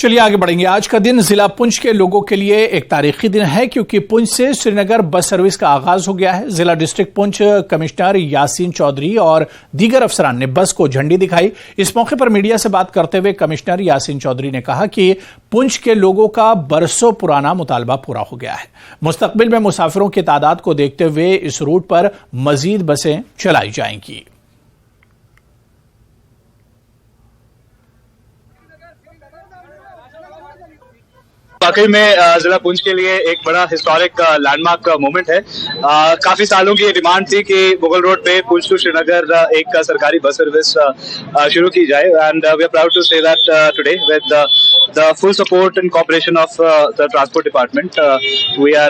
चलिए आगे बढ़ेंगे। आज का दिन जिला पुंछ के लोगों के लिए एक तारीखी दिन है क्योंकि पुंछ से श्रीनगर बस सर्विस का आगाज हो गया है। जिला डिस्ट्रिक्ट पुंछ कमिश्नर यासीन चौधरी और दीगर अफसरान ने बस को झंडी दिखाई। इस मौके पर मीडिया से बात करते हुए कमिश्नर यासीन चौधरी ने कहा कि पुंछ के लोगों का बरसों पुराना मुतालबा पूरा हो गया है। मुस्तकबिल में मुसाफिरों की तादाद को देखते हुए इस रूट पर मजीद बसें चलाई जाएंगी। वाकई में जिला पुंछ के लिए एक बड़ा हिस्टोरिक लैंडमार्क मोमेंट है। काफी सालों की डिमांड थी कि मुगल रोड पे पुंछ टू श्रीनगर एक सरकारी बस सर्विस शुरू की जाए and we are proud to say that today with the full support and cooperation of the transport department we are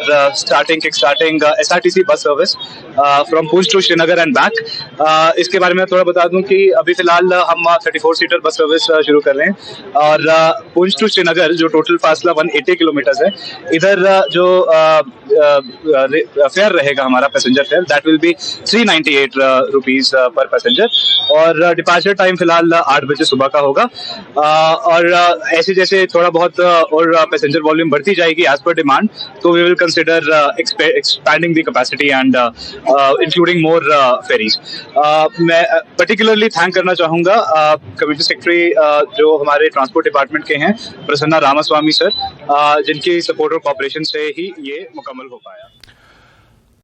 kickstarting SRTC bus service from Poonch to Srinagar and back। इसके बारे में थोड़ा बता दूं कि अभी फिलहाल हम 34 सीटर बस सर्विस शुरू कर रहे हैं और पुंछ टू श्रीनगर जो टोटल फासला 180 किलोमीटर है, इधर जो फेयर रहेगा हमारा passenger fair that will be 398 rupees per passenger और डिपार्चर टाइम फिलहाल 8 बजे सुबह का होगा। और ऐसे जैसे थोड़ा बहुत और पैसेंजर वॉल्यूम बढ़ती जाएगी एज पर डिमांड, तो we will consider expanding the capacity and including more ferries. मैं पर्टिकुलरली थैंक करना चाहूंगा कमिश्नर सेक्रेटरी जो हमारे ट्रांसपोर्ट डिपार्टमेंट के हैं, प्रसन्ना रामास्वामी सर, जिनकी सपोर्ट और कॉपरेशन से ही ये मुकम्मल हो पाया।